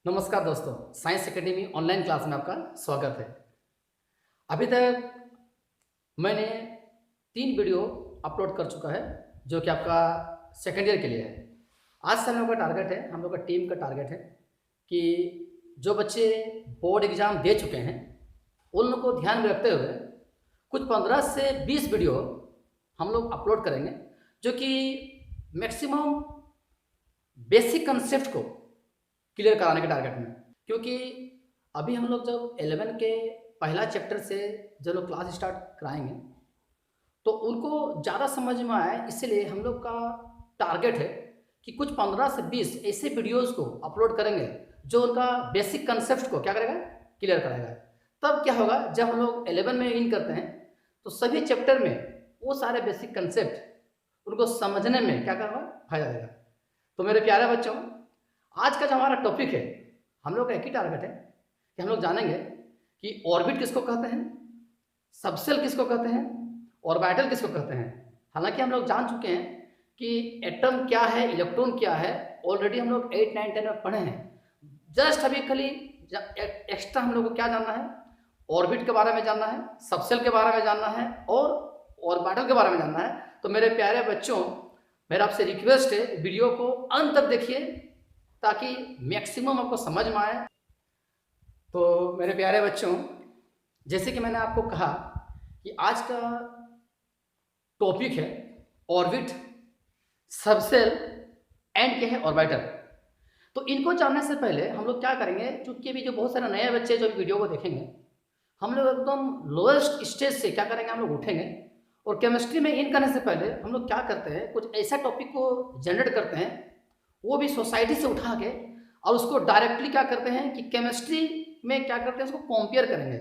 नमस्कार दोस्तों, science academy online class में आपका स्वागत है। अभी तक मैंने 3 वीडियो अपलोड कर चुका है जो कि आपका सेकेंड ईयर के लिए है। आज से हम लोग का टारगेट है, हम लोग का टीम का टारगेट है कि जो बच्चे बोर्ड एग्ज़ाम दे चुके हैं उन लोग को ध्यान में रखते हुए कुछ 15 से 20 वीडियो हम लोग अपलोड करेंगे जो कि मैक्सिमम बेसिक कंसेप्ट को क्लियर कराने के टारगेट में। क्योंकि अभी हम लोग जब 11 के पहला चैप्टर से जो लोग क्लास स्टार्ट कराएंगे तो उनको ज़्यादा समझ में आए, इसलिए हम लोग का टारगेट है कि कुछ 15 से 20 ऐसे वीडियोस को अपलोड करेंगे जो उनका बेसिक कंसेप्ट को क्या करेगा, क्लियर कराएगा। तब क्या होगा, जब हम लोग 11 में इन करते हैं तो सभी चैप्टर में वो सारे बेसिक कंसेप्ट उनको समझने में क्या होगा, फायदा देगा। तो मेरे प्यारे बच्चों, आज का जो हमारा टॉपिक है, हम लोग का एक ही टारगेट है कि हम लोग जानेंगे कि ऑर्बिट किसको कहते हैं, सबसेल किसको कहते हैं, ऑर्बिटल किसको कहते हैं। हालांकि हम लोग जान चुके हैं कि एटम क्या है, इलेक्ट्रॉन क्या है, ऑलरेडी हम लोग 8, 9, 10 में पढ़े हैं। जस्ट अभी खाली एक्स्ट्रा हम लोग को क्या जानना है, ऑर्बिट के बारे में जानना है, सबसेल के बारे में जानना है और ऑर्बिटल के बारे में जानना है। तो मेरे प्यारे बच्चों, मेरा आपसे रिक्वेस्ट है, वीडियो को अंत तक देखिए ताकि मैक्सिमम आपको समझ में आए। तो मेरे प्यारे बच्चों, जैसे कि मैंने आपको कहा कि आज का टॉपिक है ऑर्बिट, सबसेल एंड क्या है, ऑर्बिटल। तो इनको जानने से पहले हम लोग क्या करेंगे, चूंकि अभी जो बहुत सारे नए बच्चे जो वीडियो को देखेंगे, हम लोग एकदम लोएस्ट स्टेज से क्या करेंगे, हम लोग उठेंगे और केमिस्ट्री में इन करने से पहले हम लोग क्या करते हैं, कुछ ऐसा टॉपिक को जनरेट करते हैं, वो भी सोसाइटी से उठा के, और उसको डायरेक्टली क्या करते हैं कि केमिस्ट्री में क्या करते हैं, उसको कंपेयर करेंगे।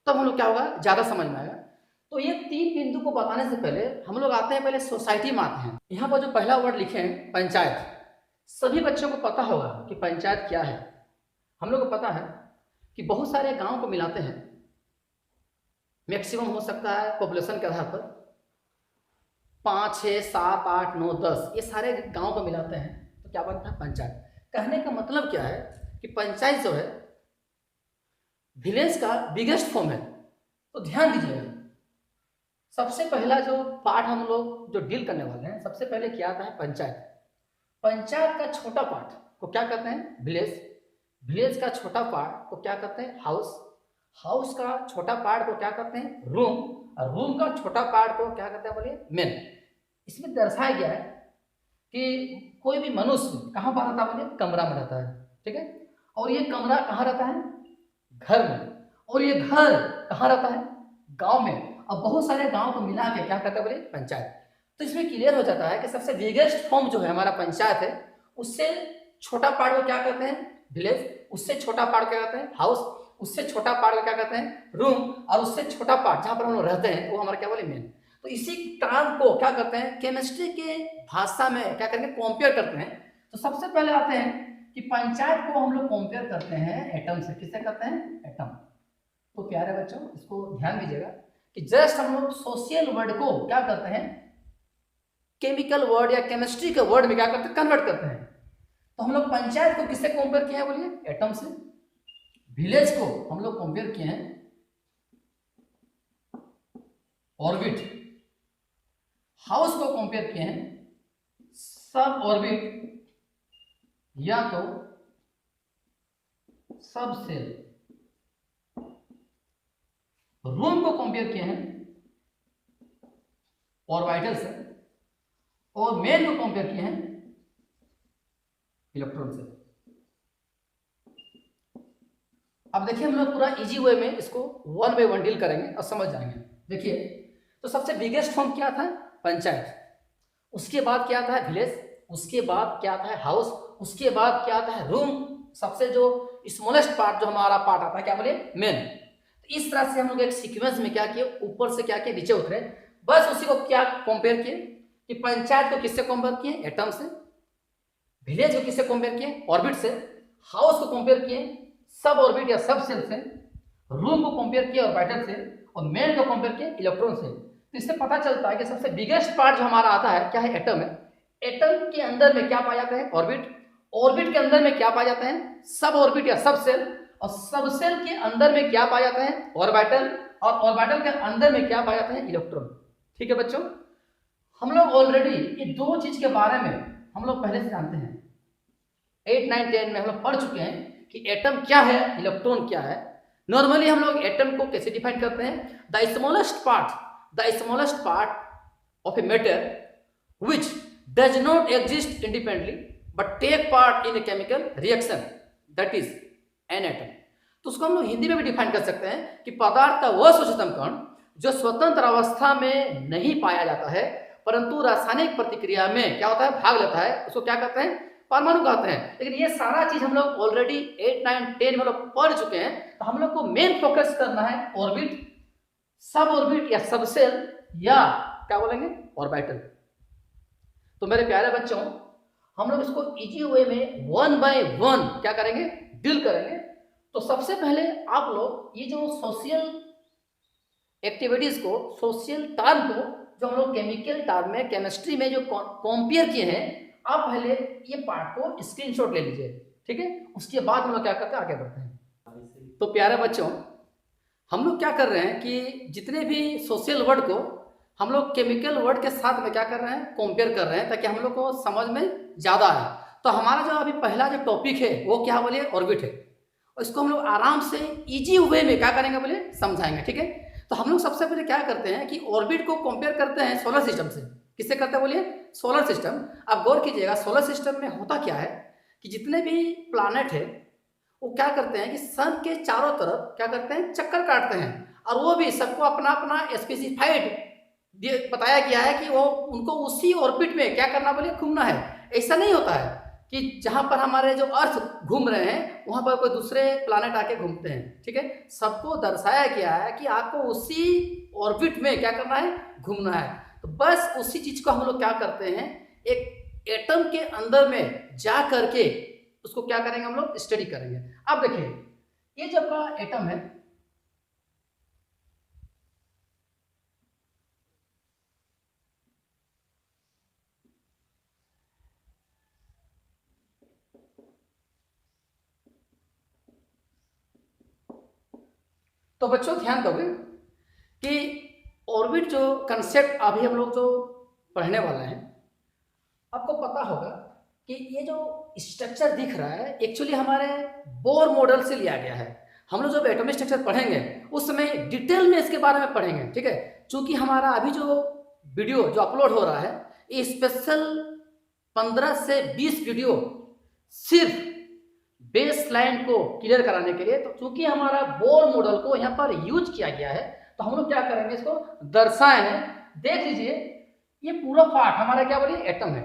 तब हम लोग क्या होगा, ज़्यादा समझ में आएगा। तो ये 3 बिंदु को बताने से पहले हम लोग आते हैं, पहले सोसाइटी में आते हैं। यहाँ पर जो पहला वर्ड लिखे हैं पंचायत, सभी बच्चों को पता होगा कि पंचायत क्या है। हम लोग को पता है कि बहुत सारे गाँव को मिलाते हैं, मैक्सिमम हो सकता है पॉपुलेशन के आधार पर 5, 6, 7, 8, 9, 10 ये सारे गाँव को मिलाते हैं तो क्या बनता है, पंचायत। कहने का मतलब क्या है कि पंचायत जो है विलेज का बिगेस्ट फॉर्म है। तो ध्यान दीजिएगा, सबसे पहला जो पार्ट हम लोग जो डील करने वाले हैं, सबसे पहले क्या आता है, पंचायत। पंचायत का छोटा पार्ट को क्या कहते हैं, विलेज। विलेज का छोटा पार्ट को क्या कहते हैं, हाउस। हाउस का छोटा पार्ट को क्या कहते हैं, रूम। और रूम का छोटा पार्ट को क्या कहते हैं, बोलिए, मेन। इसमें दर्शाया गया है कि कोई भी मनुष्य कहाँ पर रहता है, बोलिए, कमरा में रहता है, ठीक है। और ये कमरा कहाँ रहता है, घर में। और ये घर कहाँ रहता है, गांव में। अब बहुत सारे गांव को मिला के क्या कहते हैं, बोलिए, पंचायत। तो इसमें क्लियर हो जाता है कि सबसे बिगेस्ट फॉर्म जो है हमारा पंचायत है, उससे छोटा पार्ट को क्या कहते हैं, विलेज। उससे छोटा पार्ट क्या कहते हैं, हाउस। उससे छोटा पार्ट को क्या कहते हैं, रूम। और उससे छोटा पार्ट जहाँ पर हम लोग रहते हैं वो हमारा क्या, बोले, मेन। तो इसी टर्म को क्या करते हैं, केमिस्ट्री के भाषा में क्या करेंगे, कंपेयर करते हैं। तो सबसे पहले आते हैं कि पंचायत को हम लोग कंपेयर करते हैं एटम से। किससे करते हैं, एटम। तो प्यारे बच्चों, इसको ध्यान दीजिएगा कि जस्ट हम लोग सोशल वर्ड को क्या करते हैं, केमिकल वर्ड या केमिस्ट्री के वर्ड में क्या करते हैं, कन्वर्ट करते हैं। तो हम लोग पंचायत को किससे कंपेयर किए हैं, बोलिए, एटम से। विलेज को हम लोग कंपेयर किए हैं ऑर्बिट। हाउस को कंपेयर किए हैं सब ऑर्बिट या तो सबसेल। रूम को कंपेयर किए हैं ऑर्बिटल से। और मेन को कंपेयर किए हैं इलेक्ट्रॉन से। अब देखिए, हम लोग पूरा इजी वे में इसको 1 बाय 1 डील करेंगे और समझ जाएंगे। देखिए, तो सबसे बिगेस्ट फॉर्म क्या था, पंचायत। उसके बाद क्या आता है, विलेज। उसके बाद क्या आता है, हाउस। उसके बाद क्या आता है, रूम। सबसे जो स्मॉलेस्ट पार्ट जो हमारा पार्ट आता है, क्या बोले, मेन। तो इस तरह से हम लोग एक सीक्वेंस में क्या किए, ऊपर से क्या किए, नीचे उतरे। बस उसी को क्या कंपेयर किए कि पंचायत को किससे कंपेयर किए, एटम से। विलेज को किससे कंपेयर किए, ऑर्बिट से। हाउस को कंपेयर किए सब ऑर्बिट या सब सेल से। रूम को कंपेयर किया ऑर्बिटल से। और मेन को कंपेयर किया इलेक्ट्रॉन से। तो इससे पता चलता है कि सबसे बिगेस्ट पार्ट जो हमारा आता है क्या है, एटम है। एटम के अंदर में क्या पाया जाता है, ऑर्बिट। ऑर्बिट के अंदर में क्या पाया जाता है? सब ऑर्बिट या सब सेल, और सब सेल के अंदर में क्या पाया जाता है? ऑर्बिटल, और ऑर्बिटल के अंदर में क्या पाया जाता है? इलेक्ट्रॉन। ठीक है बच्चों, हम लोग ऑलरेडी ये दो चीज के बारे में हम लोग पहले से जानते हैं। 8, 9, 10 में हम लोग पढ़ चुके हैं कि एटम क्या है, इलेक्ट्रॉन क्या है। नॉर्मली हम लोग एटम को कैसे डिफाइन करते हैं? The smallest part of a matter which does not exist independently but take part in a chemical reaction, that is an atom। तो उसको हम लोग हिंदी में भी डिफाइन कर सकते हैं कि पदार्थ का वह सूक्ष्मतम कण जो स्वतंत्र अवस्था में नहीं पाया जाता है परंतु रासायनिक प्रतिक्रिया में क्या होता है? भाग लेता है, उसको क्या कहते हैं? परमाणु कहते हैं। लेकिन ये सारा चीज हम लोग ऑलरेडी 8, 9, 10 में लोग पढ़ चुके हैं। तो हम लोग को मेन फोकस करना है ऑर्बिट, सब ऑर्बिट या सबसेल, या क्या बोलेंगे? ऑर्बिटल। तो मेरे प्यारे बच्चों, हम लोग इसको इजी वे में 1 बाय 1 क्या करेंगे? डील करेंगे। तो सबसे पहले आप लोग ये जो सोशल एक्टिविटीज को, सोशल टर्म को, जो हम लोग केमिकल टर्म में, केमिस्ट्री में जो कंपेयर किए हैं, आप पहले ये पार्ट को स्क्रीनशॉट ले लीजिए। ठीक है, उसके बाद हम लोग क्या करते हैं? आगे बढ़ते हैं। तो प्यारे बच्चों, हम लोग क्या कर रहे हैं कि जितने भी सोशल वर्ड को हम लोग केमिकल वर्ड के साथ में क्या कर रहे हैं? कंपेयर कर रहे हैं, ताकि हम लोग को समझ में ज़्यादा आए। तो हमारा जो अभी पहला जो टॉपिक है वो क्या बोलिए? ऑर्बिट है। और इसको हम लोग आराम से इजी वे में क्या करेंगे बोलिए? समझाएंगे। ठीक है, तो हम लोग सबसे पहले क्या करते हैं कि ऑर्बिट को कंपेयर करते हैं सोलर सिस्टम से। किससे करते हैं बोलिए? Solar system. आप गौर कीजिएगा, सोलर सिस्टम में होता क्या है कि जितने भी प्लानट है वो क्या करते हैं कि सन के चारों तरफ क्या करते हैं? चक्कर काटते हैं, और वो भी सबको अपना अपना स्पेसिफाइड बताया गया है कि वो उनको उसी ऑर्बिट में क्या करना बोलिए? घूमना है। ऐसा नहीं होता है कि जहां पर हमारे जो अर्थ घूम रहे हैं वहां पर कोई दूसरे प्लानट आके घूमते हैं। ठीक है, सबको दर्शाया गया है कि आपको उसी ऑर्बिट में क्या करना है? घूमना है। तो बस उसी चीज को हम लोग क्या करते हैं? एक एटम के अंदर में जा करके उसको क्या करेंगे? हम लोग स्टडी करेंगे। अब देखिए, ये जो आपका एटम है, तो बच्चों ध्यान दोगे कि ऑर्बिट जो कंसेप्ट अभी हम लोग जो पढ़ने वाले हैं, आपको पता होगा कि ये जो स्ट्रक्चर दिख रहा है एक्चुअली हमारे बोर मॉडल से लिया गया है। हम लोग जब एटॉमिक स्ट्रक्चर पढ़ेंगे उस समय डिटेल में इसके बारे में पढ़ेंगे। ठीक है, क्योंकि हमारा अभी जो वीडियो जो अपलोड हो रहा है ये स्पेशल 15 से 20 वीडियो सिर्फ बेस लाइन को क्लियर कराने के लिए। तो चूंकि हमारा बोर मॉडल को यहाँ पर यूज किया गया है, तो हम लोग क्या करेंगे? इसको दर्शाए हैं। देख लीजिए, ये पूरा पार्ट हमारा क्या बोलिए? एटम है।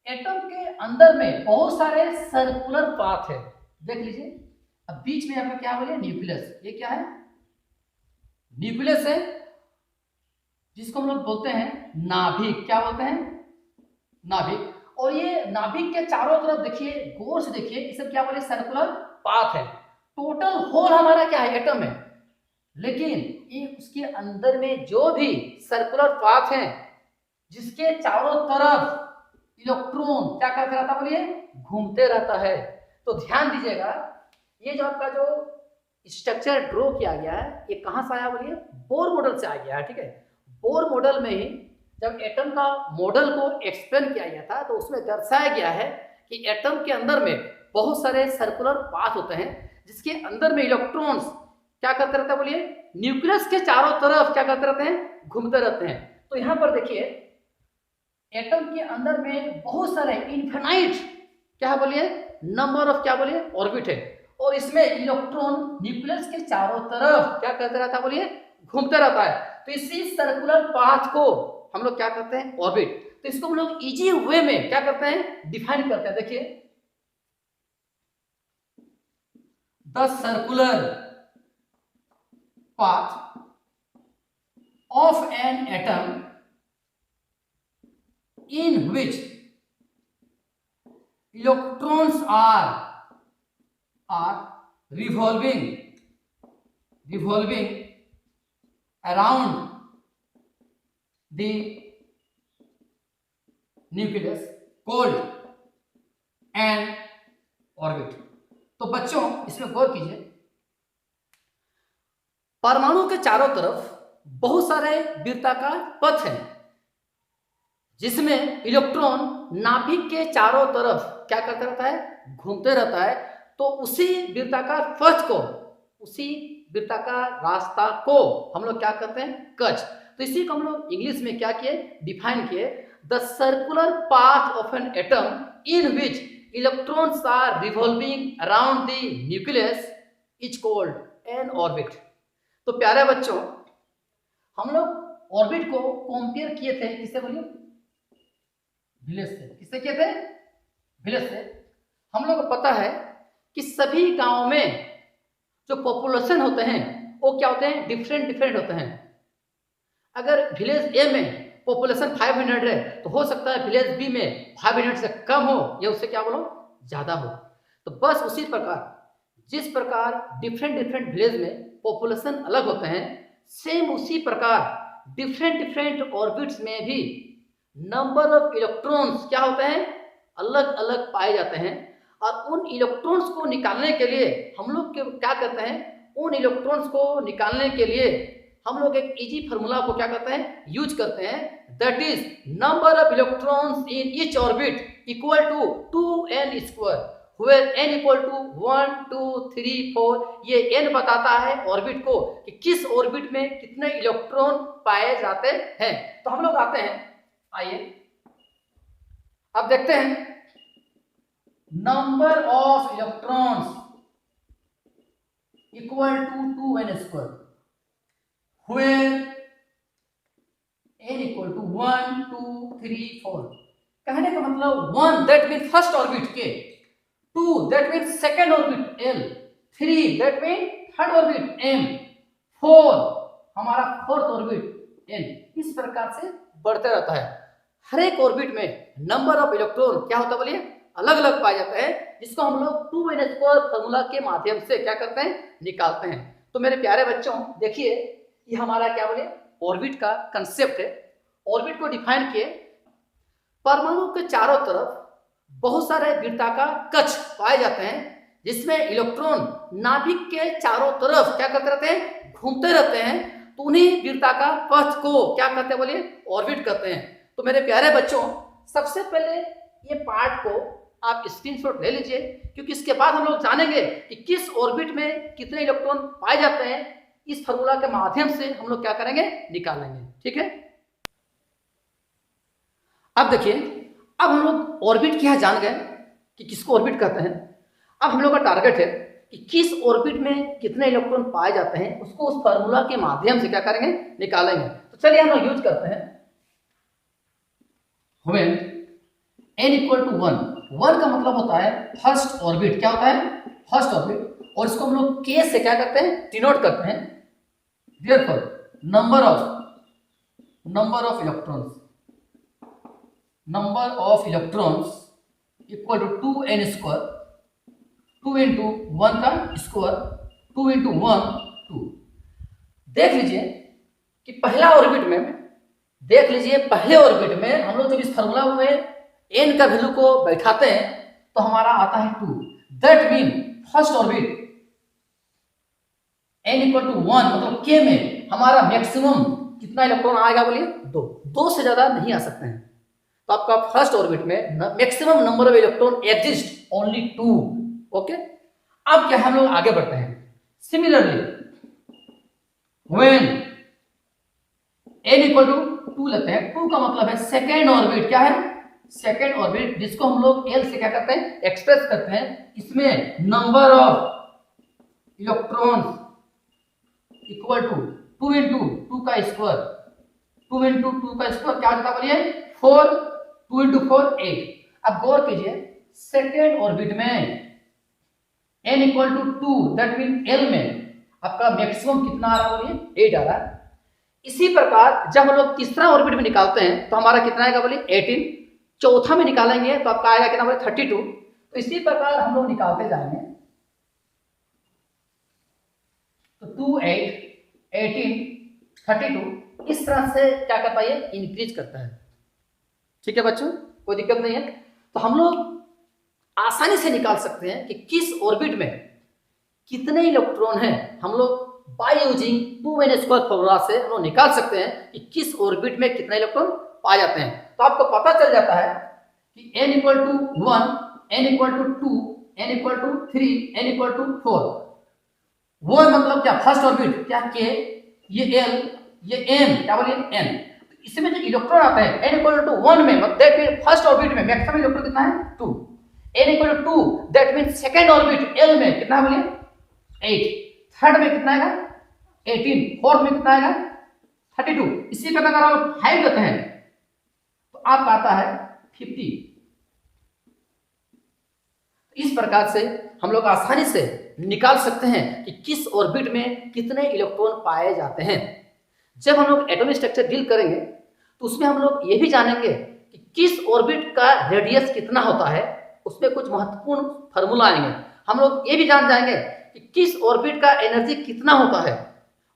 एटम के अंदर में बहुत सारे सर्कुलर पाथ है। देख लीजिए, अब बीच में आपका क्या बोलिए? न्यूक्लियस। ये क्या है? न्यूक्लियस है, जिसको हम लोग बोलते हैं नाभिक। क्या बोलते हैं? नाभिक। और ये नाभिक के चारों तरफ देखिए, गौर से देखिए, ये सब क्या बोले? सर्कुलर पाथ है। टोटल होल हमारा क्या है? एटम है। लेकिन ये उसके अंदर में जो भी सर्कुलर पाथ है, जिसके चारों तरफ इलेक्ट्रॉन क्या करते रहता बोलिए? घूमते रहता है। तो ध्यान दीजिएगा, ये जो आपका जो स्ट्रक्चर ड्रॉ किया गया है ये कहां से आया बोलिए? बोर मॉडल से आ गया है। ठीक है, बोर मॉडल में ही जब एटम का मॉडल को एक्सप्लेन किया गया था तो उसमें दर्शाया गया है कि एटम के अंदर में बहुत सारे सर्कुलर पाथ होते हैं, जिसके अंदर में इलेक्ट्रॉन्स क्या करते रहते हैं बोलिए? न्यूक्लियस के चारों तरफ क्या करते रहते हैं? घूमते रहते हैं। तो यहां पर देखिए, एटम के अंदर में बहुत सारे इनफिनाइट क्या बोलिए? नंबर ऑफ क्या बोलिए? ऑर्बिट है। और इसमें इलेक्ट्रॉन न्यूक्लियस के चारों तरफ क्या करते रहता है बोलिए? घूमते रहता है। तो इसी सर्कुलर पाथ को हम लोग क्या करते हैं? ऑर्बिट। तो इसको हम लोग इजी वे में क्या करते हैं? डिफाइन करते हैं। देखिए, the circular path of an atom in which electrons are revolving around the nucleus called an orbit. तो बच्चों इसमें गौर कीजिए, परमाणु के चारों तरफ बहुत सारे वृत्ताकार पथ हैं जिसमें इलेक्ट्रॉन नाभिक के चारों तरफ क्या करता रहता है, घूमते रहता है। तो उसी वृत्ताकार पथ को, उसी वृत्ताकार रास्ता को हम लोग क्या करते हैं, कक्ष। तो इसी को हम लोग इंग्लिश में क्या किए, डिफाइन किए, the circular path of an atom in which electrons are revolving around the nucleus is called an orbit. तो प्यारे बच्चों, हम लोग ऑर्बिट को कंपेयर किए थे किससे, बोलिए, विलेज से। किससे किए थे, विलेज से। हम लोग को पता है कि सभी गांवों में जो पॉपुलेशन होते हैं वो क्या होते हैं, डिफरेंट होते हैं। अगर विलेज ए में पॉपुलेशन 500 है तो हो सकता है विलेज बी में 500 से कम हो या उससे क्या बोलो ज्यादा हो। तो बस उसी प्रकार, जिस प्रकार डिफरेंट विलेज में पॉपुलेशन अलग होते हैं, सेम उसी प्रकार डिफरेंट ऑर्बिट्स में भी नंबर ऑफ इलेक्ट्रॉन्स क्या होते हैं, अलग अलग पाए जाते हैं। और उन इलेक्ट्रॉन्स को निकालने के लिए हम लोग क्या करते हैं, उन इलेक्ट्रॉन्स को निकालने के लिए हम लोग एक इजी फार्मूला को क्या करते हैं, यूज करते हैं, that is number of electrons in each orbit equal to 2n square, where n equal to 1 2 3 4। ये n बताता है ऑर्बिट को कि किस ऑर्बिट में कितने इलेक्ट्रॉन पाए जाते हैं। तो हम लोग आते हैं, आइए अब देखते हैं, number of electrons equal to 2n square, where n equal to 1 2 3 4। कहने का मतलब 1 दैट मीन फर्स्ट ऑर्बिट के, 2 that mean second orbit L, 3 that mean third orbit M, 4 हमारा फोर्थ ऑर्बिट N। इस प्रकार से बढ़ते रहता है। हर एक ऑर्बिट में नंबर ऑफ इलेक्ट्रॉन क्या होता है, बोलिए, अलग अलग पाए जाते हैं, जिसको हम लोग 2n स्क्वायर फार्मूला के माध्यम से क्या करते हैं, निकालते हैं। तो मेरे प्यारे बच्चों देखिए, ये हमारा क्या बोले ऑर्बिट का कंसेप्ट है। ऑर्बिट को डिफाइन किए, परमाणु के चारों तरफ बहुत सारे वृत्ताकार कक्ष पाए जाते हैं जिसमें इलेक्ट्रॉन नाभिक के चारों तरफ क्या करते रहते हैं, घूमते रहते हैं। तो उन्हीं वृत्ताकार पथ को क्या कहते हैं, बोलिए, ऑर्बिट कहते हैं। तो मेरे प्यारे बच्चों, सबसे पहले ये पार्ट को आप स्क्रीनशॉट ले लीजिए, क्योंकि इसके बाद हम लोग जानेंगे कि किस ऑर्बिट में कितने इलेक्ट्रॉन पाए जाते हैं। इस फार्मूला के माध्यम से हम लोग क्या करेंगे, निकालेंगे, ठीक है। अब देखिए, अब हम लोग ऑर्बिट क्या जान गए कि किसको ऑर्बिट कहते हैं। अब हम लोग का टारगेट है कि किस ऑर्बिट में कितने इलेक्ट्रॉन पाए जाते हैं, उसको उस फार्मूला के माध्यम से क्या करेंगे, निकालेंगे। तो चलिए हम लोग यूज करते हैं, when n इक्वल टू 1 का मतलब होता है फर्स्ट ऑर्बिट। क्या होता है, फर्स्ट ऑर्बिट। और इसको हम लोग k से क्या करते हैं, डिनोट करते हैं। therefore number of electrons equal to 2n square, 2 into 1 का स्क्वायर, 2 इंटू 1 2। देख लीजिए कि पहला ऑर्बिट में, देख लीजिए पहले ऑर्बिट में हम लोग जब इस फार्मूला में n का वैल्यू को बैठाते हैं तो हमारा आता है 2। That mean first orbit n equal to 1, मतलब k में हमारा मैक्सिमम कितना इलेक्ट्रॉन आएगा, बोलिए 2 से ज्यादा नहीं आ सकते हैं। तो आपका फर्स्ट ऑर्बिट में maximum number of electron exist only 2। Okay, अब क्या हम लोग आगे बढ़ते हैं। Similarly when n equal to 2 लेते हैं, 2 का मतलब है सेकेंड ऑर्बिट। क्या है, सेकेंड ऑर्बिट, जिसको हम लोग L से क्या करते हैं, एक्सप्रेस करते हैं। इसमें number of electrons equal to 2 into 2 का स्क्वायर, 2 इंटू 2 का स्क्वायर क्या होता है, बोलिए 4, 2 इंटू 4 8। अब गौर कीजिए, सेकेंड ऑर्बिट में n equal to 2, that mean L में आपका मैक्सिमम कितना आ रहा है, बोलिए 8 आ रहा है। इसी प्रकार जब हम लोग तीसरा ऑर्बिट में निकालते हैं तो हमारा कितना आएगा, बोलिए 18। चौथा में निकालेंगे तो आपका आएगा कितना, बोलिए 32। तो इसी प्रकार हम लोग निकालते जाएंगे। तो 2 8 18 32 इस तरह से क्या करता है, इंक्रीज करता है। ठीक है बच्चों, कोई दिक्कत नहीं है। तो हम लोग आसानी से निकाल सकते हैं कि किस ऑर्बिट में कितने इलेक्ट्रॉन हैं। हम लोग बाय यूजिंग 2n² फॉर्मूला से हम लोग निकाल सकते हैं कि किस ऑर्बिट में कितने इलेक्ट्रॉन पाए जाते हैं। तो आपको पता चल जाता है कि n = 1, n = 2, n = 3, n = 4। वो मतलब क्या, फर्स्ट ऑर्बिट क्या k, ये l, ये m, क्या बोलिए n। इसमें जो इलेक्ट्रॉन आता है n = 1 में, मतलब दैट मीन फर्स्ट ऑर्बिट में मैक्सिमम इलेक्ट्रॉन कितना है 2। n = 2 that mean second orbit l में कितना है बोलिए 8, थर्ड में कितना आएगा 18, फोर्थ में कितना आएगा 32। इसी प्रकार अगर आप 5 लेते हैं तो आपका आता है 50। इस प्रकार से हम लोग आसानी से निकाल सकते हैं कि किस ऑर्बिट में कितने इलेक्ट्रॉन पाए जाते हैं। जब हम लोग एटॉमिक स्ट्रक्चर डील करेंगे तो उसमें हम लोग ये भी जानेंगे कि किस ऑर्बिट का रेडियस कितना होता है। उसमें कुछ महत्वपूर्ण फार्मूला आएंगे। हम लोग ये भी जान जाएंगे कि किस ऑर्बिट का एनर्जी कितना होता है,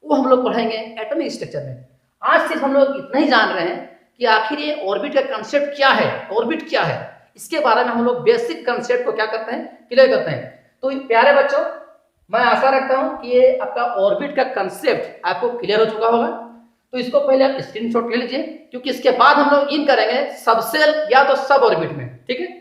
वो हम लोग पढ़ेंगे एटॉमिक स्ट्रक्चर में। आज सिर्फ हम लोग इतना ही जान रहे हैं कि आखिर ये ऑर्बिट का कंसेप्ट क्या है, ऑर्बिट क्या है, इसके बारे में हम लोग बेसिक कंसेप्ट को क्या करते हैं, क्लियर करते हैं। तो प्यारे बच्चों, मैं आशा रखता हूं कि ये आपका ऑर्बिट का कंसेप्ट आपको क्लियर हो चुका होगा। तो इसको पहले आप स्क्रीनशॉट ले लीजिए, क्योंकि इसके बाद हम लोग इन करेंगे सबसेल या तो सब ऑर्बिट में, ठीक है।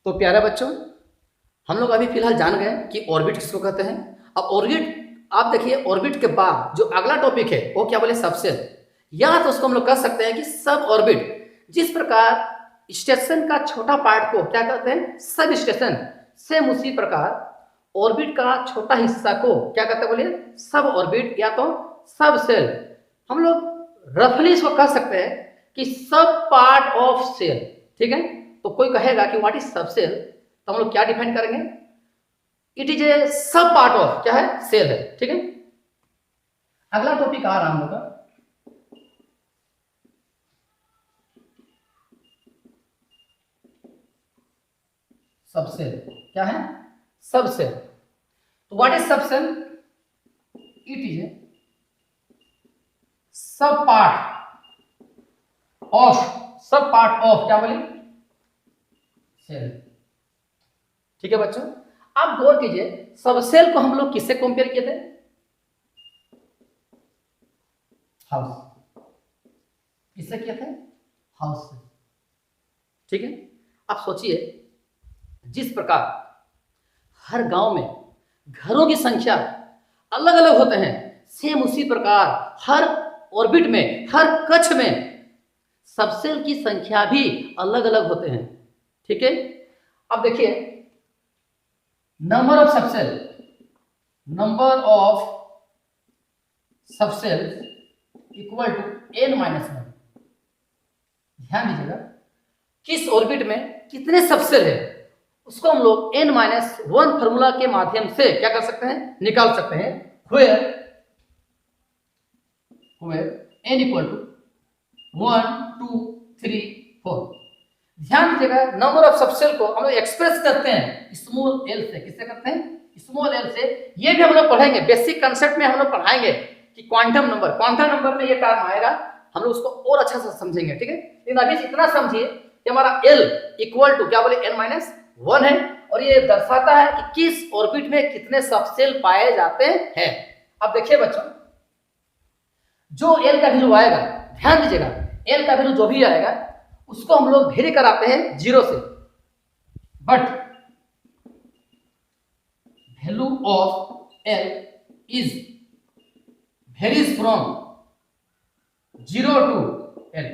तो प्यारे बच्चों, हम लोग अभी फिलहाल जान गए कि ऑर्बिट किसको कहते हैं। अब ऑर्बिट, आप देखिए ऑर्बिट के बाद जो अगला टॉपिक है वो क्या बोले, सबसेल, या तो उसको हम लोग कह सकते हैं कि सब ऑर्बिट। जिस प्रकार स्टेशन का छोटा पार्ट को क्या कहते हैं, सब स्टेशन, सेम उसी प्रकार ऑर्बिट का छोटा हिस्सा को क्या कहते हैं बोलिए, सब ऑर्बिट या तो सब सेल। हम लोग रफली इसको कह सकते हैं कि सब पार्ट ऑफ सेल, ठीक है। तो कोई कहेगा कि व्हाट इज सब सेल, तो हम लोग क्या डिफाइन करेंगे, इट इज ए सब पार्ट ऑफ क्या है, सेल है, ठीक है। अगला टॉपिक आ रहा हम लोग का सबसेल, क्या है, सबसेल। तो what is subshell, it is a सब पार्ट ऑफ, सब पार्ट ऑफ क्या बोले, सेल, ठीक है बच्चों। आप गौर कीजिए, सबसेल को हम लोग किससे कंपेयर किए थे, हाउस, किससे किए थे, हाउस से, ठीक है। आप सोचिए, जिस प्रकार हर गांव में घरों की संख्या अलग अलग होते हैं, सेम उसी प्रकार हर ऑर्बिट में, हर कक्ष में सबसेल की संख्या भी अलग अलग होते हैं, ठीक है। अब देखिए, number of subshell, number of subshell equal to n-1। ध्यान दीजिएगा, किस ऑर्बिट में कितने सबसेल है उसको हम लोग n-1 फॉर्मूला के माध्यम से क्या कर सकते हैं, निकाल सकते हैं। where n equal to 1, 2, 3, 4। ध्यान दीजिएगा, नंबर ऑफ सबसेल को हम लोग एक्सप्रेस करते हैं स्मॉल एल से, किससे करते हैं, स्मॉल एल से। ये भी हम लोग पढ़ेंगे, बेसिक कंसेप्ट में हम लोग पढ़ाएंगे कि क्वांटम नंबर, क्वांटम नंबर में ये टर्म आएगा, हम लोग उसको और अच्छा से समझेंगे, ठीक है। लेकिन अभी इतना समझिए कि हमारा L इक्वल टू क्या बोले, n-1 है, और ये दर्शाता है कि किस ऑर्बिट में कितने सबसेल पाए जाते हैं। अब देखिए बच्चों, जो L का वैल्यू आएगा, ध्यान दीजिएगा, L का वैल्यू जो भी आएगा उसको हम लोग वेरी कराते हैं 0 से, but value of L is varies from 0 to L।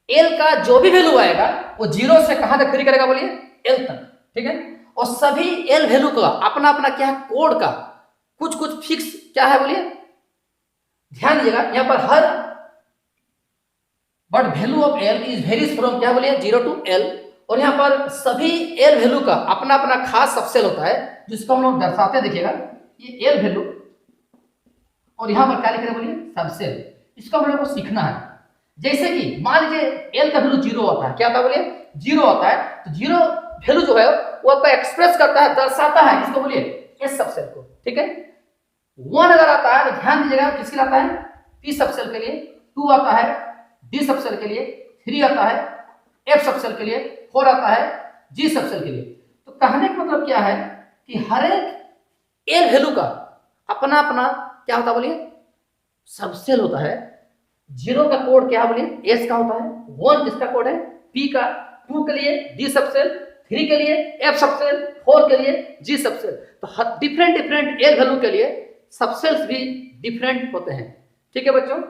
L का जो भी वैल्यू आएगा वो 0 से कहां तक वेरी करेगा बोलिए, L तक, ठीक है। और सभी L वैल्यू का अपना अपना क्या है, कोड का कुछ कुछ फिक्स क्या है बोलिए, ध्यान दीजिएगा यहाँ पर her but value of L is varies from क्या बोलिए 0 to L, और यहाँ पर सभी एल वैल्यू का अपना अपना खास सबसेल होता है जिसको हम लोग दर्शाते हैं। देखिएगा ये एल वैल्यू और यहाँ पर क्या लिख रहे हैं बोलिए सबसेल, इसको हम लोग को सीखना है। जैसे कि मान लीजिए एल का वैल्यू 0 होता है, क्या होता है बोलिए 0 होता है, तो 0 वैल्यू जो है वो आपका एक्सप्रेस करता है, दर्शाता है किसको बोलिए एस सबसेल को, ठीक है। 1 अगर आता है तो ध्यान दीजिएगा किसके लिए आता है पी सबसेल के लिए, 2 आता है डी सबसेल के लिए, 3 आता है एफ सबसेल के लिए, 4 आता है जी सबसेल के लिए। तो कहने का मतलब क्या है कि हर एक एल वैल्यू का अपना अपना क्या होता है बोलिए सबसेल होता है। 0 का कोड क्या बोलिए एस का होता है, 1 किसका कोड है पी का, 2 के लिए डी सबसेल, 3 के लिए एफ सबसेल, 4 के लिए जी सबसेल। तो डिफरेंट डिफरेंट एल वैल्यू के लिए सबसेल्स भी डिफरेंट होते हैं, ठीक है बच्चों,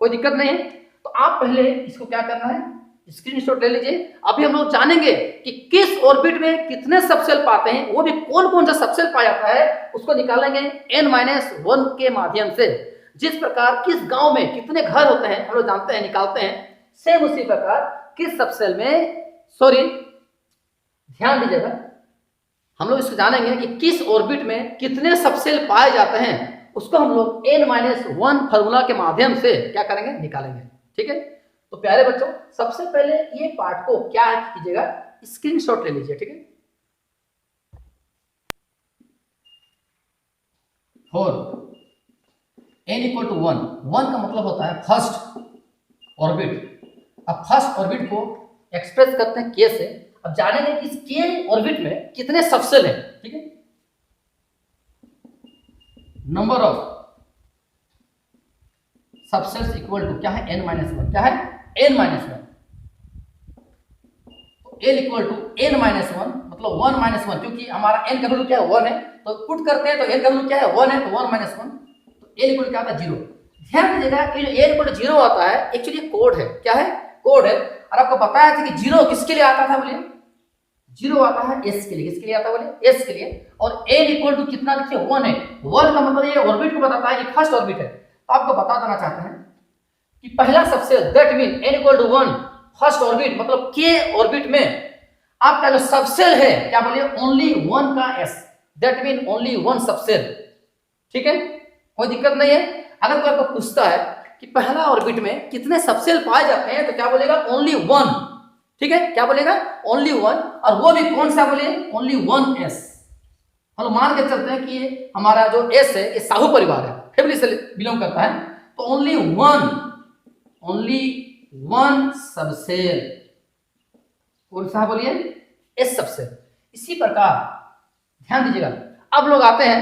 कोई दिक्कत नहीं है। तो आप पहले इसको क्या करना है स्क्रीनशॉट ले लीजिए। अभी हम लोग जानेंगे कि किस ऑर्बिट में कितने सबसेल पाते हैं, वो भी कौन कौन सा सबसेल पाया जाता है उसको निकालेंगे n-1 के माध्यम से। जिस प्रकार किस गांव में कितने घर होते हैं हम लोग जानते हैं निकालते हैं, सेम उसी प्रकार किस सबसेल में, सॉरी ध्यान दीजिएगा, हम लोग इसको जानेंगे कि किस ऑर्बिट में कितने सबसेल पाए जाते हैं, उसको हम लोग n-1 फार्मूला के माध्यम से क्या करेंगे निकालेंगे, ठीक है। तो प्यारे बच्चों सबसे पहले ये पार्ट को क्या कीजिएगा स्क्रीनशॉट ले लीजिए, ठीक है। फॉर n=1, 1 का मतलब होता है फर्स्ट ऑर्बिट। अब फर्स्ट ऑर्बिट को एक्सप्रेस करते हैं के से। अब जानेंगे कि इस के ऑर्बिट में कितने सबसेल हैं, ठीक है। Number of subshells equal to क्या है n-1, क्या है n-1। तो l इक्वल टू n-1 मतलब 1-1, क्योंकि हमारा n का वैल्यू क्या है 1 है, तो पुट करते हैं तो n का वैल्यू क्या है 1 है, तो 1-1, तो l इक्वल क्या आता है 0। ध्यान दीजिएगा कि जो l इक्वल 0 आता है एक्चुअली कोड है, क्या है कोड है। और आपको बताया था कि 0 किसके लिए आता था बोलिए 0 आता है s के लिए, किसके लिए आता है बोलिए s के लिए। और l इक्वल टू कितना लिखिए 1 है, 1 का मतलब ये ऑर्बिट को बताता है, ये फर्स्ट ऑर्बिट है। तो आपको बता देना चाहते हैं कि पहला subshell that mean n=1 first orbit मतलब k ऑर्बिट में आपका जो सबसेल है क्या बोलिए ओनली 1 का s, that mean only 1 subshell, ठीक है, कोई दिक्कत नहीं है। अगर कोई आपको पूछता है कि पहला ऑर्बिट में कितने सबसेल पाए जाते हैं तो क्या बोलेगा ओनली 1, ठीक है, क्या बोलेगा ओनली 1, और वो भी कौन सा बोलिए ओनली 1s। हम लोग मान के चलते हैं कि ये हमारा जो s है ये साहू परिवार है, फैमिली से बिलोंग करता है, तो ओनली 1 सबसेल कौन सा बोलिए एस सबसेल। इसी प्रकार ध्यान दीजिएगा, अब लोग आते हैं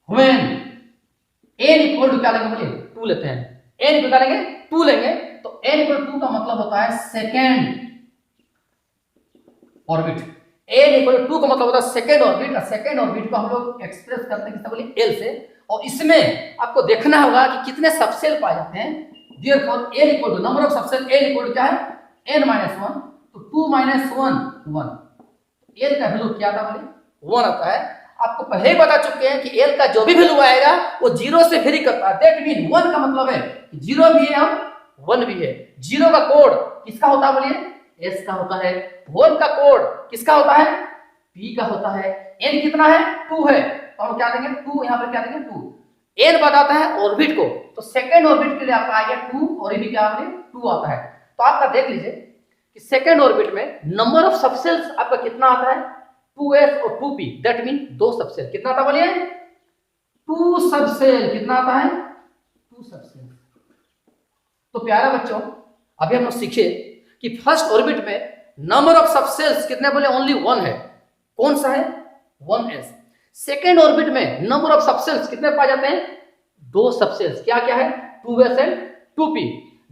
व्हेन n इक्वल टू क्या लेंगे बोलिए 2 लेते हैं, n इक्वल क्या लेंगे 2 लेंगे, तो n इक्वल 2 का मतलब होता है सेकेंड ऑर्बिट। n इक्वल 2 का मतलब होता है सेकेंड ऑर्बिट, और सेकेंड ऑर्बिट को हम लोग एक्सप्रेस करते हैं किससे बोलिए l से। और इसमें आपको देखना होगा कि कितने सबसेल पाए जाते हैं। Therefore l equal to number of subshell l equal क्या है n-1, तो 2 - 1 1, l का वैल्यू क्या आता बोलिए 1 आता है। आपको पहले ही बता चुके हैं कि l का जो भी वैल्यू आएगा वो 0 से वेरी करता है, दैट मीन 1 का मतलब है 0 भी है और 1 भी है। 0 का कोड किसका होता है बोलिए s का होता है, 1 का कोड किसका होता है p का होता है, n कितना है 2 है, तो हम क्या देंगे 2, यहाँ पर क्या देंगे 2, n बताता है ऑर्बिट को, तो सेकेंड ऑर्बिट के लिए आपका आ गया 2 और ये भी क्या बोलिए 2 आता है। तो आपका देख लीजिए कि सेकेंड ऑर्बिट में नंबर ऑफ सबसेल्स आपका कितना आता है 2s और 2p, दैट मीन 2 सबसेल, कितना आता बोलिए 2 सबसेल, कितना आता है 2 सबसेल। तो प्यारा बच्चों अभी हम लोग सीखे कि फर्स्ट ऑर्बिट में नंबर ऑफ सबसेल्स कितने बोले ओनली 1 है, कौन सा है 1s। सेकेंड ऑर्बिट में नंबर ऑफ सबसेल्स कितने पाए जाते हैं 2 सबसेल्स, क्या क्या है 2s एंड 2p।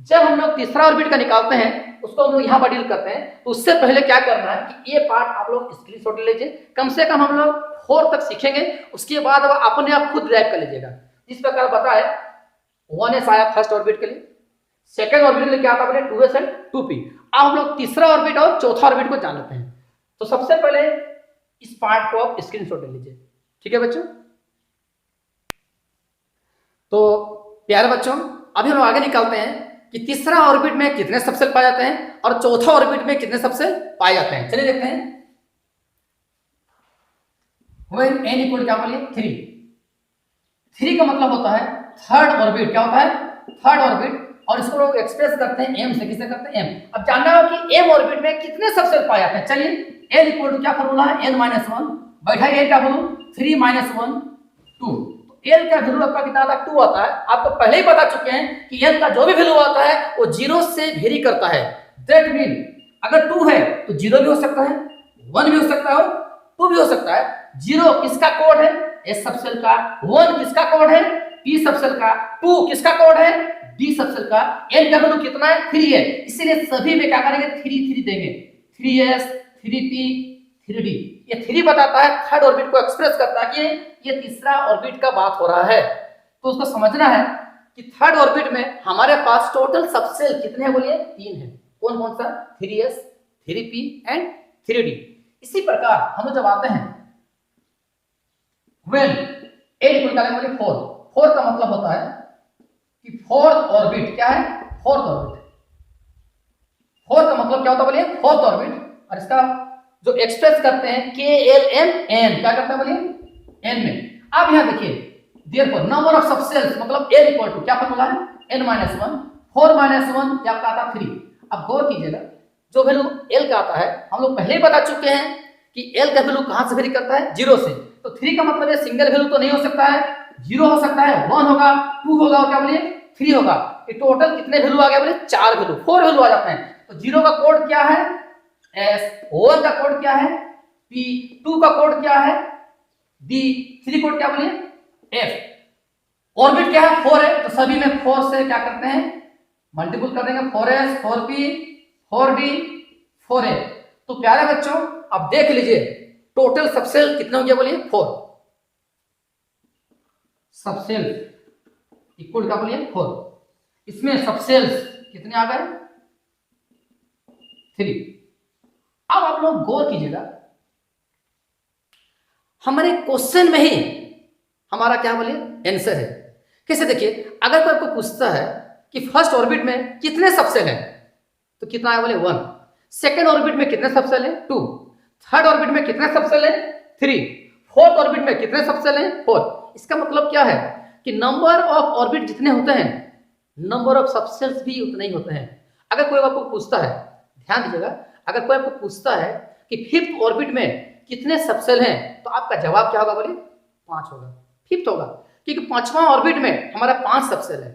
जब हम लोग तीसरा ऑर्बिट का निकालते हैं उसको हम लोग यहाँ पर डील करते हैं, तो उससे पहले क्या करना है कि ये पार्ट आप लोग स्क्रीनशॉट ले लीजिए, कम से कम हम लोग 4 तक सीखेंगे, उसके बाद अब अपने आप खुद ड्राइव कर लीजिएगा। जिस प्रकार बताए 1s आया फर्स्ट ऑर्बिट के लिए, सेकेंड ऑर्बिट के लिए क्या आता है 2s एंड 2p। अब हम लोग तीसरा ऑर्बिट और चौथा ऑर्बिट को जान लेते हैं। तो सबसे पहले इस पार्ट को आप स्क्रीनशॉट ले लीजिए, ठीक है बच्चों। तो प्यारे बच्चों, अभी हम आगे निकालते हैं कि तीसरा ऑर्बिट में कितने सबसेल पाए जाते हैं और चौथा ऑर्बिट में कितने सबसेल पाए जाते हैं। चलिए देखते हैं। When n इक्वल क्या बोलिए 3। 3 का मतलब होता है थर्ड ऑर्बिट। क्या होता है? Third orbit. और इसको लोग एक्सप्रेस करते हैं m से। किससे करते हैं? m। अब जानना हो कि m ऑर्बिट में कितने सबसेल पाए जाते हैं। चलिए n इक्वल टू क्या फॉर्मूला है? n-1 बैठाइए। n का वैल्यू 3 - 1 2। तो n का वैल्यू आपका कितना आता है? 2 आता है। आपको पहले ही बता चुके हैं कि n का जो भी वैल्यू आता है वो 0 से वेरी करता है। दैट मीन अगर 2 है तो 0 भी हो सकता है, 1 भी हो सकता है, 2 भी हो सकता है। 0 किसका कोड है? s सबसेल का। 1 किसका कोड है? p सबसेल का। 2 किसका कोड है? d सबसेल का। n का वैल्यू कितना है? 3 है। इसीलिए सभी में क्या करेंगे? 3 3 देंगे। 3s 3p 3d। ये 3 बताता है, थर्ड ऑर्बिट को एक्सप्रेस करता है कि ये तीसरा ऑर्बिट का बात हो रहा है। तो उसको समझना है कि थर्ड ऑर्बिट में हमारे पास टोटल सबसेल कितने हैं? बोलिए 3 है। कौन कौन सा? 3s 3p and 3d। इसी प्रकार हम लोग जब आते हैं when n इक्वल क्या बोलिए 4। 4 का मतलब होता है कि फोर्थ ऑर्बिट। क्या है? Fourth orbit. 4 का मतलब क्या होता है? बोलिए फोर्थ ऑर्बिट। और इसका जो एक्सप्रेस करते हैं KLMN। क्या करते हैं? बोलिए n में। अब यहां देखिए देयरफॉर नंबर ऑफ सबसेल्स मतलब n इक्वल टू क्या फॉर्मूला है? n-1 4 - 1 या आपका आता 3। अब गौर कीजिएगा जो वैल्यू l का आता है हम लोग पहले ही बता चुके हैं कि l का वैल्यू कहां से वेरी करता है? 0 से। तो 3 का मतलब ये सिंगल वैल्यू तो नहीं हो सकता है, 0 हो सकता है, 1 होगा, 2 होगा और क्या बोलिए 3 होगा। ये टोटल कितने वैल्यू आ गए? बोलिए 4 वैल्यू, 4 वैल्यू आ जाते हैं। तो 0 का कोड क्या है? S। 1 का कोड क्या है? P। 2 का कोड क्या है? D। 3 कोड क्या बोलिए F। ऑर्बिट क्या है? 4 है। तो सभी में 4 से क्या करते हैं? मल्टीपल कर देंगे। 4s 4p 4d 4a। तो प्यारे बच्चों अब देख लीजिए टोटल सबसेल कितने हो गया? बोलिए 4 सबसेल इक्वल क्या बोलिए 4। इसमें सबसेल्स कितने आ गए? 3। अब आप लोग गौर कीजिएगा हमारे क्वेश्चन में ही हमारा क्या बोलिए आंसर है। कैसे? देखिए अगर कोई आपको पूछता है कि फर्स्ट ऑर्बिट में कितने सबसेल हैं तो कितना है? बोले 1। सेकेंड ऑर्बिट में कितने सबसेल हैं? 2। थर्ड ऑर्बिट में कितने सबसेल हैं? 3। फोर्थ ऑर्बिट में कितने सबसेल हैं? 4। इसका मतलब क्या है कि नंबर ऑफ ऑर्बिट जितने होते हैं नंबर ऑफ सबसेल्स भी उतने ही होते हैं। अगर कोई आपको पूछता है, ध्यान दीजिएगा, अगर कोई आपको पूछता है कि फिफ्थ ऑर्बिट में कितने सबसेल हैं तो आपका जवाब क्या होगा? बोलिए 5 होगा। फिफ्थ होगा क्योंकि 5वां ऑर्बिट में हमारा 5 सबसेल है।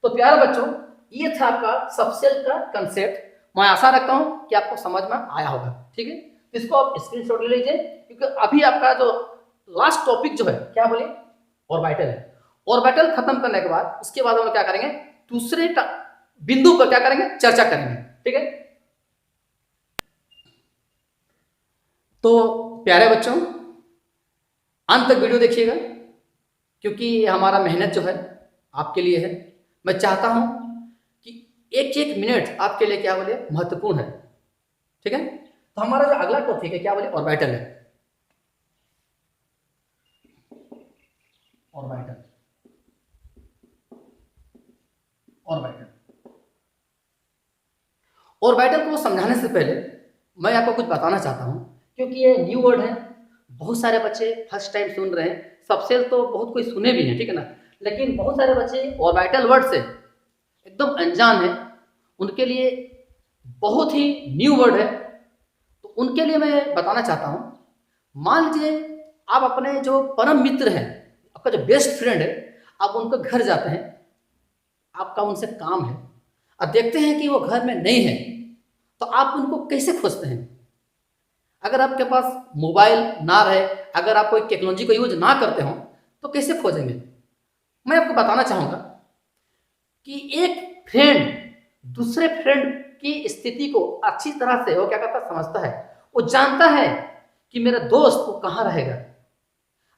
तो प्यारे बच्चों ये था आपका सबसेल का कंसेप्ट। मैं आशा रखता हूं कि आपको समझ में आया होगा। ठीक है, इसको आप स्क्रीनशॉट ले लीजिए क्योंकि अभी आपका जो लास्ट टॉपिक जो है क्या बोलिए ऑर्बिटल है। ऑर्बिटल खत्म करने के बाद उसके बाद हम लोग क्या करेंगे? दूसरे बिंदु पर क्या करेंगे? चर्चा करेंगे। ठीक है, तो प्यारे बच्चों अंत तक वीडियो देखिएगा क्योंकि हमारा मेहनत जो है आपके लिए है। मैं चाहता हूं कि एक एक मिनट आपके लिए क्या बोले महत्वपूर्ण है। ठीक है, तो हमारा जो अगला टॉपिक है क्या बोले ऑर्बिटल है। ऑर्बिटल ऑर्बिटल ऑर्बिटल को समझाने से पहले मैं आपको कुछ बताना चाहता हूं क्योंकि ये न्यू वर्ड है। बहुत सारे बच्चे फर्स्ट टाइम सुन रहे हैं। सबसेल तो बहुत कोई सुने भी हैं, ठीक है ना, लेकिन बहुत सारे बच्चे ऑर्बिटल वर्ड से एकदम अनजान है। उनके लिए बहुत ही न्यू वर्ड है। तो उनके लिए मैं बताना चाहता हूं, मान लीजिए आप अपने जो परम मित्र हैं, आपका जो बेस्ट फ्रेंड है, आप उनके घर जाते हैं, आपका उनसे काम है और देखते हैं कि वो घर में नहीं है, तो आप उनको कैसे खोजते हैं? अगर आपके पास मोबाइल ना रहे, अगर आप कोई टेक्नोलॉजी को यूज ना करते हो तो कैसे खोजेंगे? मैं आपको बताना चाहूँगा कि एक फ्रेंड दूसरे फ्रेंड की स्थिति को अच्छी तरह से वो क्या करता समझता है। वो जानता है कि मेरा दोस्त वो कहाँ रहेगा।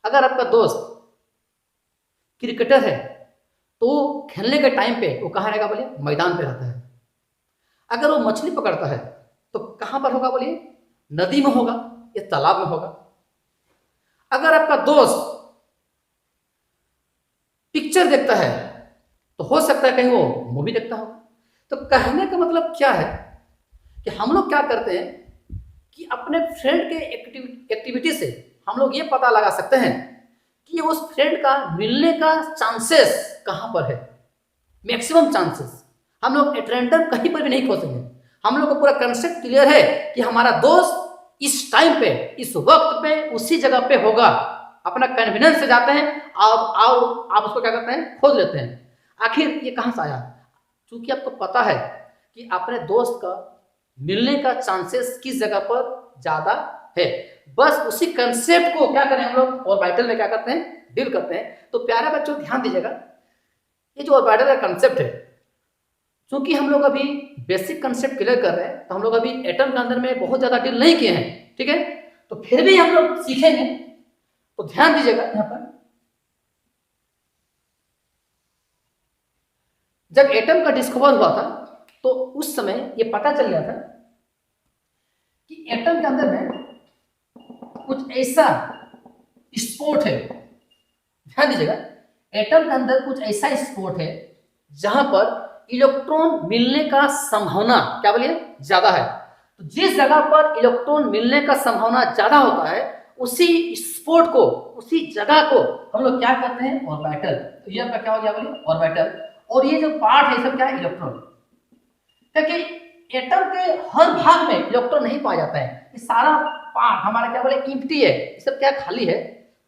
अगर आपका दोस्त क्रिकेटर है तो खेलने के टाइम पे वो कहाँ रहेगा? बोलिए मैदान पे रहता है। अगर वो मछली पकड़ता है तो कहाँ पर होगा? बोलिए नदी में होगा या तालाब में होगा। अगर आपका दोस्त पिक्चर देखता है तो हो सकता है कहीं वो मूवी देखता हो। तो कहने का मतलब क्या है कि हम लोग क्या करते हैं कि अपने फ्रेंड के एक्टिविटी से हम लोग ये पता लगा सकते हैं कि उस फ्रेंड का मिलने का चांसेस कहाँ पर है, मैक्सिमम चांसेस। हम लोग एट रैंडम कहीं पर भी नहीं खोजेंगे। हम लोग को पूरा कंसेप्ट क्लियर है कि हमारा दोस्त इस टाइम पे, इस वक्त पे, उसी जगह पे होगा। अपना कन्वीनियंस से जाते हैं, आप उसको क्या करते हैं, खोज लेते हैं। आखिर ये कहाँ से आया? क्योंकि आपको पता है कि अपने दोस्त का मिलने का चांसेस किस जगह पर ज्यादा है। बस उसी कंसेप्ट को क्या करें हम लोग ऑर्बिटल में क्या करते हैं, डील करते हैं। तो प्यारे बच्चों ध्यान दीजिएगा, ये जो ऑर्बिटल का कंसेप्ट है, क्योंकि हम लोग अभी बेसिक कंसेप्ट क्लियर कर रहे हैं, तो हम लोग अभी एटम के अंदर में बहुत ज्यादा डील नहीं किए हैं, ठीक है। तो फिर भी हम लोग सीखेंगे, तो ध्यान दीजिएगा। यहां पर जब एटम का डिस्कवर हुआ था तो उस समय ये पता चल गया था कि एटम के अंदर में कुछ ऐसा स्पॉट है। ध्यान दीजिएगा, एटम के अंदर कुछ ऐसा स्पॉट है जहां पर इलेक्ट्रॉन मिलने का संभावना क्या बोलिए ज्यादा है। तो जिस जगह पर इलेक्ट्रॉन मिलने का संभावना ज्यादा होता है, उसी स्पॉट को, उसी जगह को हम लोग क्या कहते हैं, ऑर्बिटल। तो ये आपका क्या हो गया बोलिए, ऑर्बिटल। और ये जो पार्ट है सब क्या है, इलेक्ट्रॉन। क्योंकि एटम के हर भाग में इलेक्ट्रॉन नहीं पाया जाता है, ये सारा पार्ट हमारा क्या बोले एम्प्टी है, ये सब क्या खाली है।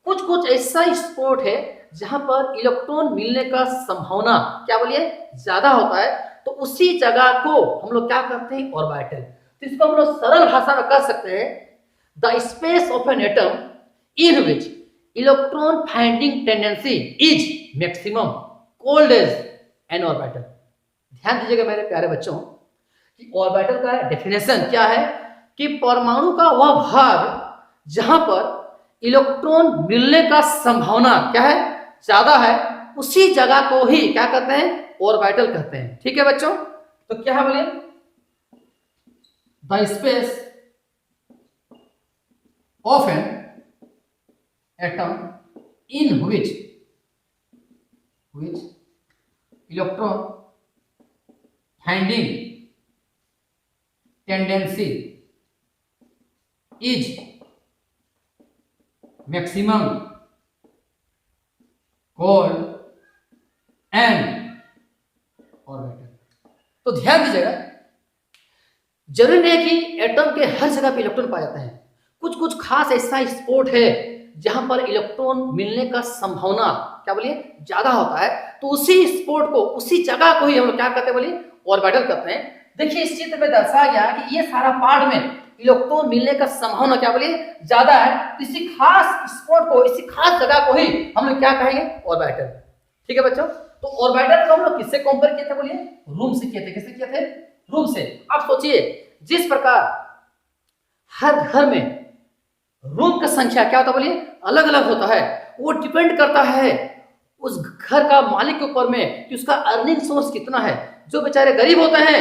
कुछ कुछ ऐसा स्पॉट है जहां पर इलेक्ट्रॉन मिलने का संभावना क्या बोलिए ज्यादा होता है। तो उसी जगह को हम लोग क्या करते हैं, ऑर्बिटल। तो इसको हम लोग सरल भाषा में कह सकते हैं, the space of an atom in which electron finding tendency is maximum called as an orbital. ध्यान दीजिएगा मेरे प्यारे बच्चों कि ऑर्बिटल का डेफिनेशन क्या है कि परमाणु का वह भाग जहां पर इलेक्ट्रॉन मिलने का संभावना क्या है, ज्यादा है, उसी जगह को ही क्या कहते हैं, ऑर्बिटल कहते हैं। ठीक है बच्चों, तो क्या है बोलिए, the space of an atom in which electron finding tendency is maximum called an orbital. तो ध्यान दीजिएगा, जरूरी नहीं है कि एटम के हर जगह पे इलेक्ट्रॉन पाए जाते हैं। कुछ कुछ खास ऐसा स्पॉट है जहां पर इलेक्ट्रॉन मिलने का संभावना क्या बोलिए ज्यादा होता है। तो उसी स्पॉट को, उसी जगह को ही हम लोग क्या कहते हैं बोलिए, ऑर्बिटल कहते हैं। देखिए इस चित्र में दर्शाया गया कि ये सारा पार्ट में इलेक्ट्रॉन मिलने का संभावना क्या बोलिए ज्यादा है। तो इसी खास स्पॉट को, इसी खास जगह को ही हम लोग क्या कहेंगे, ऑर्बिटल। ठीक है बच्चों, तो ऑर्बिटल को हम लोग किससे कंपेयर किए थे बोलिए, रूम से किए थे। किससे किए थे, रूम से। आप सोचिए जिस प्रकार हर घर में रूम का संख्या क्या होता है बोलिए अलग अलग होता है, वो डिपेंड करता है उस घर का मालिक के ऊपर में कि उसका अर्निंग सोर्स कितना है। जो बेचारे गरीब होते हैं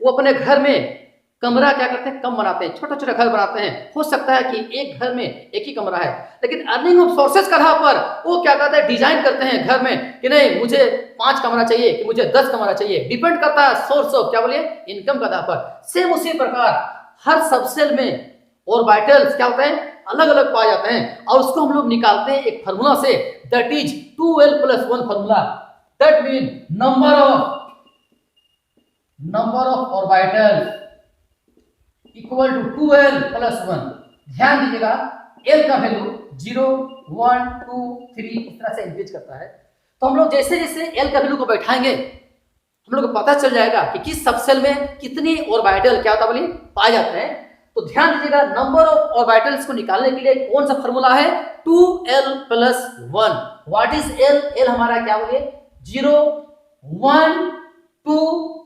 वो अपने घर में कमरा क्या करते हैं, कम बनाते हैं, छोटा छोटा घर बनाते हैं। हो सकता है कि एक घर में एक ही कमरा है, लेकिन अर्निंग ऑफ सोर्सेज के आधार पर वो क्या करते हैं, डिजाइन करते हैं घर में कि नहीं मुझे 5 कमरा चाहिए, कि मुझे 10 कमरा चाहिए। डिपेंड करता है सोर्स ऑफ क्या बोलिए इनकम के आधार पर। सेम उसी प्रकार हर सबसेल में ऑर्बिटल्स क्या होते हैं, अलग अलग पाए जाते हैं। और उसको हम लोग निकालते हैं एक फार्मूला से, that is 2l+1 formula. That mean number of orbitals equal to 2l+1। ध्यान दीजिएगा l का वैल्यू 0, 1, 2, 3 इस तरह से इंक्रीज करता है। तो हम लोग जैसे जैसे l का वैल्यू को बैठाएंगे हम लोग को पता चल जाएगा कि किस सबसेल में कितनी ऑर्बिटल क्या होता बोलिए पाए जाते हैं। तो ध्यान दीजिएगा नंबर ऑफ ऑर्बिटल्स को निकालने के लिए कौन सा फार्मूला है, 2l+1। What is l? l हमारा क्या बोलिए 0, 1, 2,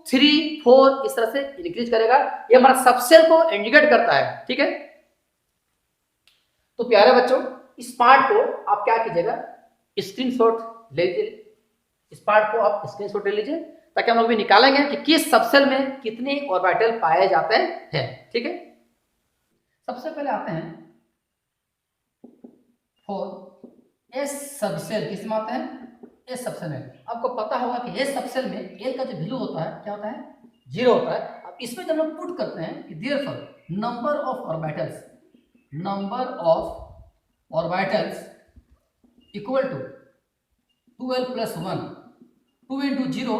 3, 4 इस तरह से इंक्रीज करेगा। ये हमारा सबसेल को इंडिकेट करता है। ठीक है, तो प्यारे बच्चों इस पार्ट को आप क्या कीजिएगा, स्क्रीनशॉट ले लीजिए। इस पार्ट को आप स्क्रीनशॉट ले लीजिए ताकि हम लोग भी निकालेंगे कि किस सबसेल में कितने ऑर्बिटल पाए जाते हैं। ठीक है, सबसे पहले आते हैं फॉर एस सबसेल। किस में आते हैं, एस सबसेल में आपको पता होगा कि एस सबसेल में एल का जो वैल्यू होता है क्या होता है, 0 होता है। अब इसमें जब हम पुट करते हैं कि therefore number of orbitals equal to 2l + 1, 2 × 0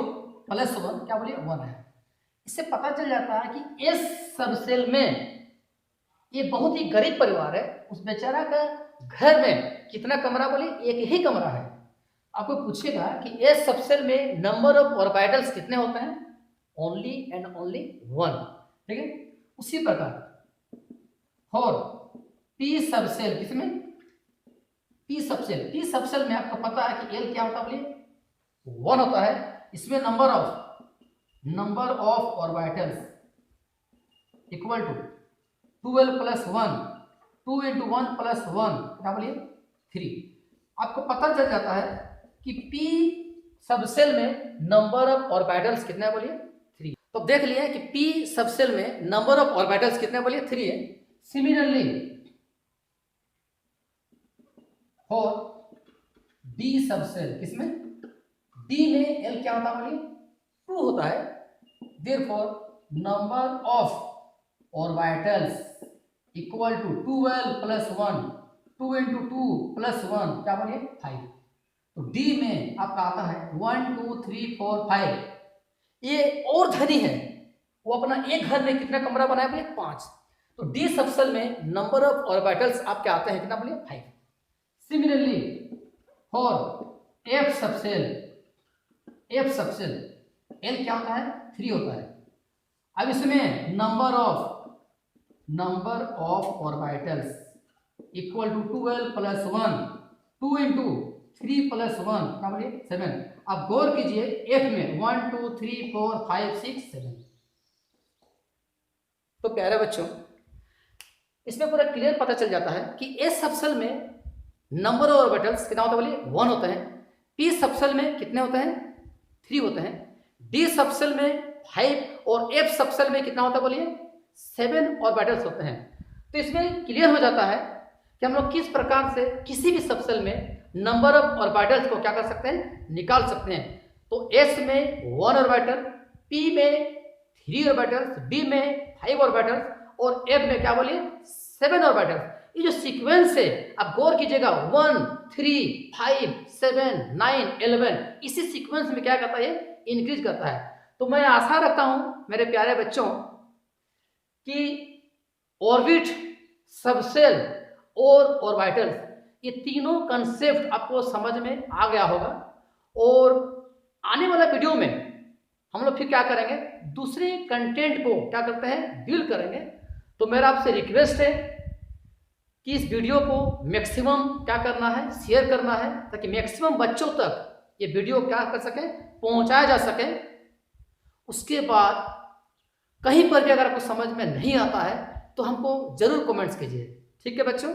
+ 1 क्या बोलिए 1 है। इससे पता चल जाता है कि एस सबसेल में ये बहुत ही गरीब परिवार है, उस बेचारा का घर में कितना कमरा बोलिए, एक ही कमरा है। आपको पूछेगा कि एस सबसेल में नंबर ऑफ ऑर्बिटल्स कितने होते हैं, ओनली एंड ओनली 1, ठीक है। उसी प्रकार और पी सबसेल, किसमें, पी सबसेल में आपको पता है कि एल क्या होता है बोलिए 1 होता है। इसमें number of orbitals equal to 2l + 1, 2 × 1 + 1 क्या बोलिए 3। आपको पता चल जाता है कि P सबसेल में नंबर ऑफ ऑर्बिटल्स कितना है बोलिए 3। तो देख लिए कि P सबसेल में नंबर ऑफ ऑर्बिटल्स कितने बोलिए 3 है। सिमिलरली और D सबसेल, किसमें, D में L क्या होता है बोलिए 2 होता है। Therefore number of orbitals equal to 2l + 1, 2 × 2 + 1 क्या बोलिए 5। तो डी में आपका आता है 1 2 3 4 5। ये और धनी है, वो अपना एक घर में कितना कमरा बनाया बोलिए 5। तो डी सबसेल में नंबर ऑफ ऑर्बिटल्स आपके आते हैं कितना बोलिए 5। सिमिलरली और एफ सबसेल एल क्या होता है 3 होता है। अब इसमें number of orbitals equal to 2l + 1, 2 × 3 + 1 क्या बोलिए 7। अब गौर कीजिए एफ में 1 2 3 4 5 6 7। तो प्यारे बच्चों, इसमें पूरा क्लियर पता चल जाता है कि एस सबसेल में नंबर ऑफ ऑर्बिटल्स कितना होता है बोलिए 1 होता है। पी सबसेल में कितने होते हैं 3 होते हैं। डी सबसेल में 5 और एफ सबसेल में कितना होता है बोलिए 7 ऑर्बिटल्स होते हैं। तो इसमें क्लियर हो जाता है कि हम लोग किस प्रकार से किसी भी सबसेल में नंबर ऑफ ऑर्बिटल्स को क्या कर सकते हैं, निकाल सकते हैं। तो एस में 1 ऑर्बिटल, पी में 3 ऑर्बिटल्स, डी में 5 ऑर्बिटल्स और एफ में क्या बोलिए 7 ऑर्बिटल्स। ये जो सीक्वेंस है आप गौर कीजिएगा 1 3 5 7 9 11, इसी सीक्वेंस में क्या करता है इंक्रीज करता है। तो मैं आशा रखता हूं मेरे प्यारे बच्चों कि ऑर्बिट, सबसेल और ऑर्बिटल्स ये तीनों कंसेप्ट आपको समझ में आ गया होगा। और आने वाला वीडियो में हम लोग फिर क्या करेंगे, दूसरे कंटेंट को क्या करते हैं डील करेंगे। तो मेरा आपसे रिक्वेस्ट है कि इस वीडियो को मैक्सिमम क्या करना है, शेयर करना है, ताकि मैक्सिमम बच्चों तक ये वीडियो क्या कर सके, पहुंचाया जा सके। उसके बाद कहीं पर भी अगर आपको समझ में नहीं आता है तो हमको जरूर कमेंट्स कीजिए, ठीक है बच्चों।